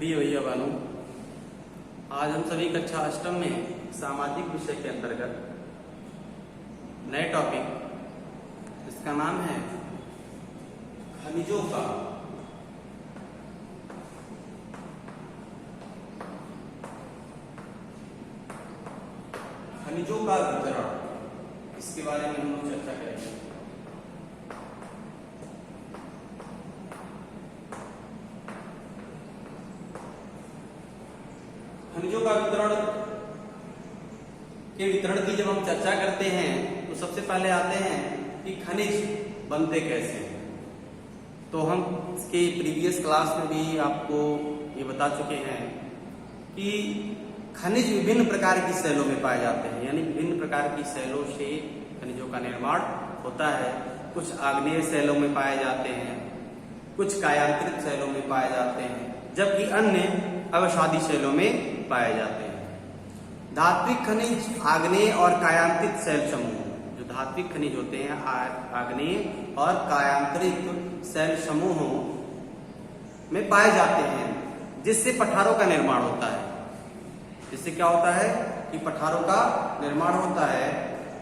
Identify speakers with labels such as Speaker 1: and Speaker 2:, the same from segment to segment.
Speaker 1: प्रिय भैया बहनों, आज हम सभी कक्षा अष्टम में सामाजिक विषय के अंतर्गत नए टॉपिक, इसका नाम है खनिजों का वितरण, इसके बारे में हम लोग चर्चा करेंगे। खनिजों का वितरण की जब हम चर्चा करते हैं तो सबसे पहले आते हैं कि खनिज बनते कैसे हैं। तो हम इसके प्रीवियस क्लास में भी आपको ये बता चुके हैं कि खनिज विभिन्न प्रकार की सेलों में पाए जाते हैं, यानी विभिन्न प्रकार की सेलों से खनिजों का निर्माण होता है। कुछ आग्नेय सेलों में पाए जाते हैं, कुछ कायांतरित सेलों में पाए जाते हैं, जबकि अन्य अवसादी सेलों में पाए जाते हैं। धात्विक खनिज आग्नेय और कायांतरित सेल समूह, जो धात्विक खनिज होते हैं आग्नेय और कायांतरित सेल समूहों में पाए जाते हैं, जिससे पठारों का निर्माण होता है। जिससे क्या होता है कि पठारों का निर्माण होता है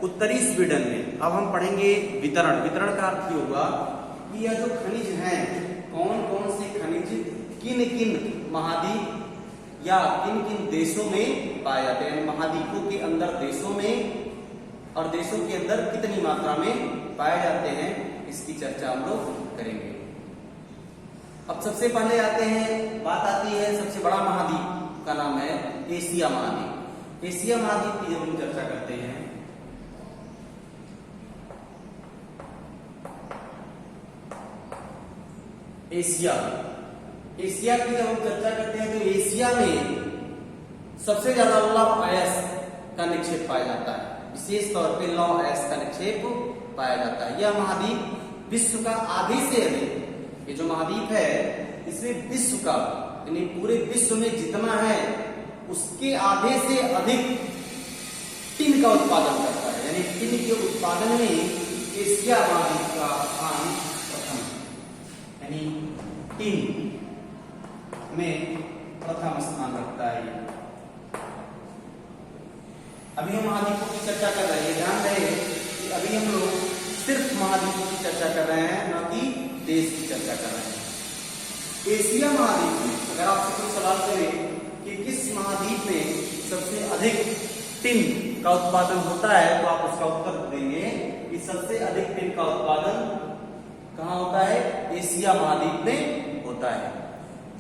Speaker 1: उत्तरी स्वीडन में। अब हम पढ़ेंगे वितरण। वितरण का अर्थ ये होगा कि यह जो खनिज हैं, कौन कौन से खनिज किन किन महाद्वीप या किन किन देशों में पाए जाते हैं, महाद्वीपों के अंदर देशों में और देशों के अंदर कितनी मात्रा में पाए जाते हैं, इसकी चर्चा हम लोग करेंगे। अब सबसे पहले आते हैं, बात आती है सबसे बड़ा महाद्वीप का नाम है एशिया महाद्वीप। एशिया महाद्वीप की जब हम चर्चा करते हैं एशिया की जब हम चर्चा करते हैं तो एशिया में सबसे ज्यादा लौह अयस्क का निक्षेप पाया जाता है। विशेष तौर पे लौह अयस्क का निक्षेप पाया जाता है। यह महाद्वीप विश्व का आधे से अधिक, ये जो महाद्वीप है इसमें विश्व का यानी पूरे विश्व में जितना है उसके आधे से अधिक टिन का उत्पादन करता है। यानी टिन के उत्पादन में एशिया महाद्वीप का स्थान प्रथम, यानी टिन में प्रथम स्थान रखता है। अभी हम महाद्वीपों की चर्चा कर रहे हैं, ध्यान रहे कि अभी हम लोग सिर्फ महाद्वीपों की चर्चा कर रहे हैं, न कि देश की चर्चा कर रहे हैं। एशिया महाद्वीप में अगर आपसे कोई सवाल करे कि किस महाद्वीप में सबसे अधिक टिन का उत्पादन होता है, तो आप उसका उत्तर देंगे कि सबसे अधिक टिन का उत्पादन कहाँ होता है? एशिया महाद्वीप में होता है।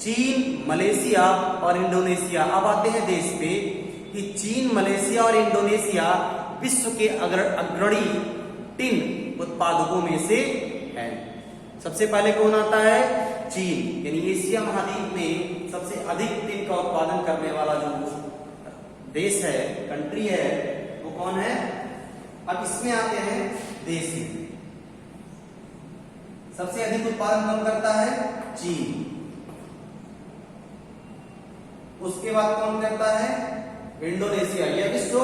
Speaker 1: चीन, मलेशिया और इंडोनेशिया। अब आते हैं देश पे कि चीन, मलेशिया और इंडोनेशिया विश्व के अग्रणी टिन उत्पादकों में से है। सबसे पहले कौन आता है? चीन। यानी एशिया महाद्वीप में सबसे अधिक टिन का उत्पादन करने वाला जो देश है, कंट्री है, वो कौन है? अब इसमें आते हैं देश में। सबसे अधिक उत्पादन कौन करता है? चीन। उसके बाद कौन करता है? इंडोनेशिया। यह विश्व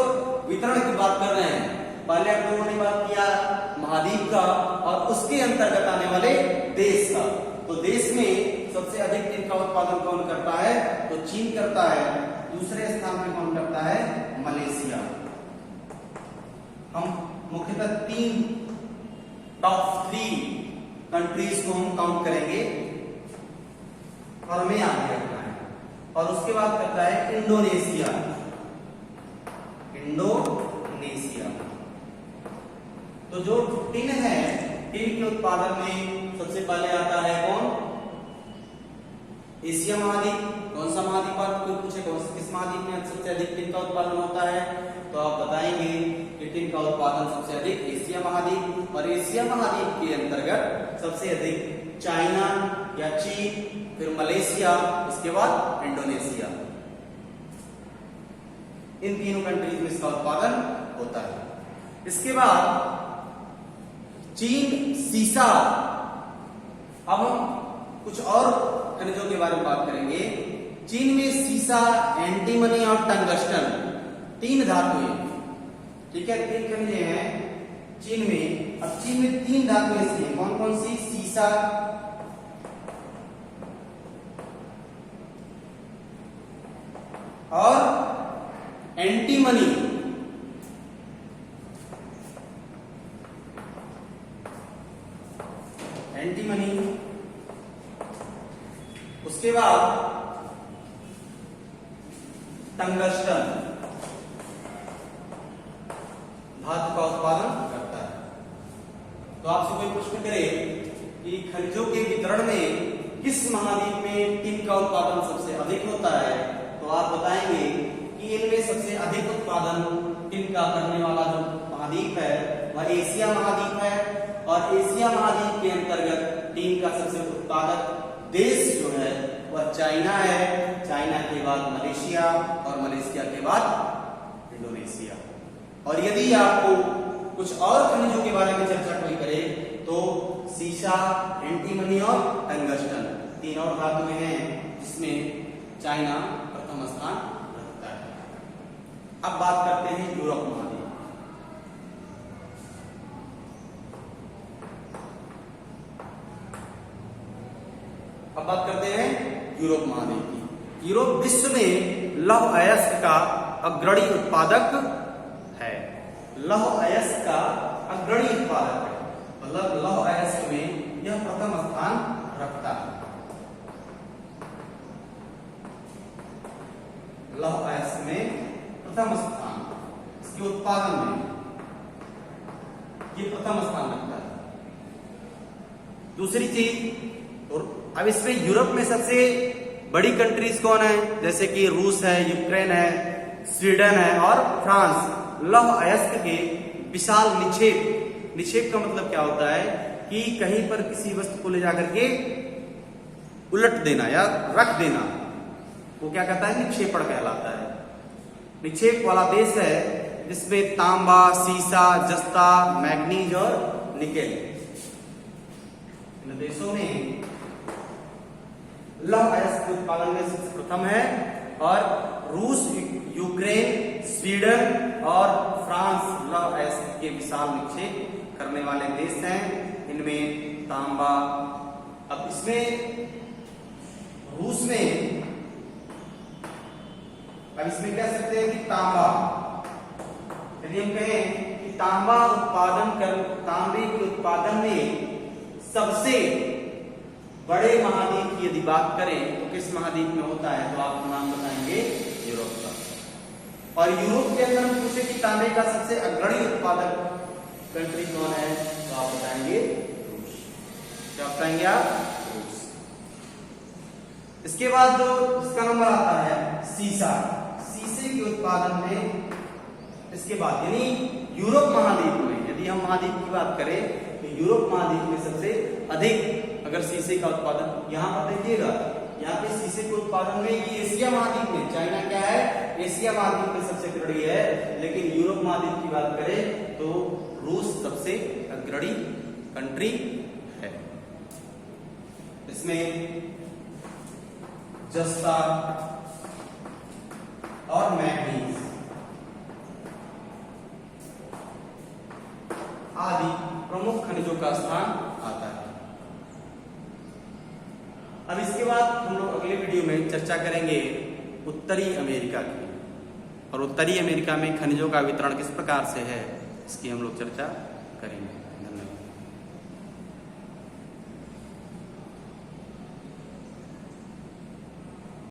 Speaker 1: वितरण की बात कर रहे हैं। पहले आप लोगों ने बात किया महाद्वीप का और उसके अंतर्गत आने वाले देश का। तो देश में सबसे अधिक टिन का उत्पादन कौन करता है? तो चीन करता है। दूसरे स्थान पे कौन करता है? मलेशिया। हम मुख्यतः 3 टॉप 3 कंट्रीज को हम काउंट करेंगे और हमें याद रखना है। और उसके बाद करता है इंडोनेशिया। तो जो टिन है, टिन के उत्पादन में सबसे पहले आता है कौन? एशिया महाद्वीप। कौन सा महाद्वीप? आप कोई पूछे किस महाद्वीप में सबसे अधिक टिन का उत्पादन होता है, तो आप बताएंगे कि टिन का उत्पादन सबसे अधिक एशिया महाद्वीप। और एशिया महाद्वीप के अंतर्गत सबसे अधिक चाइना या चीन, फिर मलेशिया, उसके बाद इंडोनेशिया। इन तीनों कंट्रीज में इसका उत्पादन होता है। इसके बाद चीन सीसा। अब हम कुछ और खनिजों के बारे में बात करेंगे। चीन में सीसा, एंटीमनी और टंगस्टन 3 धातुएं, ठीक है, 3 खनिज हैं चीन में। अब चीन में 3 धातुएं ऐसी हैं, कौन कौन सी? सीसा, और एंटीमनी। एंटीमनी, उसके बाद टंगस्टन धातु का उत्पादन करता है। तो आपसे कोई प्रश्न करे कि खनिजों के वितरण में किस महाद्वीप में टिन का उत्पादन सबसे अधिक होता है, तो आप बताएंगे कि इनमें सबसे अधिक उत्पादन टिन का करने वाला जो महाद्वीप है वह एशिया महाद्वीप है। और एशिया महाद्वीप के अंतर्गत टिन का सबसे उत्पादक देश जो है वह चाइना है। चाइना के बाद मलेशिया और मलेशिया के बाद इंडोनेशिया। और यदि आपको कुछ और खनिजों के बारे में चर्चा कोई करे तो सीसा, एंटीमनी और टंगस्टन, तीन और धातुएं हैं जिसमें चाइना प्रथम स्थान रखता है। अब बात करते हैं यूरोप महाद्वीप। अब बात करते हैं यूरोप महाद्वीप की। यूरोप विश्व में लौह अयस्क का अग्रणी उत्पादक है। लौह अयस्क का अग्रणी उत्पादक है, मतलब लौह अयस्क में यह प्रथम स्थान रखता है। लौह अयस्क में प्रथम स्थान, इसके उत्पादन में ये प्रथम स्थान रखता है। दूसरी चीज, और अब इसमें यूरोप में सबसे बड़ी कंट्रीज कौन है, जैसे कि रूस है, यूक्रेन है, स्वीडन है और फ्रांस। लौह अयस्क के विशाल निक्षेप, निक्षेप का मतलब क्या होता है कि कहीं पर किसी वस्तु को ले जाकर के उलट देना या रख देना, वो क्या कहता है, निक्षेपण कहलाता है। निक्षेप वाला देश है जिसमें तांबा, सीसा, जस्ता, मैग्नीज और निकेल, इन देशों में लौह अयस्क के उत्पादन में सबसे प्रथम है। और रूस, यूक्रेन, स्वीडन और फ्रांस लौह अयस्क के विशाल निक्षेप करने वाले देश हैं। इनमें तांबा, अब इसमें रूस में, अब इसमें कह सकते हैं कि तांबा, यदि हम कहें कि तांबा उत्पादन कर, तांबे के उत्पादन में सबसे बड़े महाद्वीप की यदि बात करें तो किस महाद्वीप में होता है, तो आप नाम बताएंगे यूरोप का। और यूरोप के अंदर पूछे कि तांबे का सबसे अग्रणी उत्पादक कंट्री कौन है, तो आप बताएंगे रूस। क्या बताएंगे आप? रूस। इसके बाद जो इसका नंबर आता है सीसा, सीसे के उत्पादन में इसके बाद, यानी यूरोप महाद्वीप में यदि हम महाद्वीप की बात करें तो यूरोप महाद्वीप में सबसे अधिक अगर शीशे का उत्पादन, यहां पर देखिएगा, यहाँ पे शीशे के उत्पादन में ये एशिया महाद्वीप में, चाइना क्या है, एशिया महाद्वीप में सबसे अग्रणी है। लेकिन यूरोप महाद्वीप की बात करें तो रूस सबसे अग्रणी कंट्री है। इसमें जस्ता और मैग्नीज आदि प्रमुख खनिजों का स्थान आता है। अब इसके बाद हम लोग अगले वीडियो में चर्चा करेंगे उत्तरी अमेरिका की, और उत्तरी अमेरिका में खनिजों का वितरण किस प्रकार से है इसकी हम लोग चर्चा करेंगे।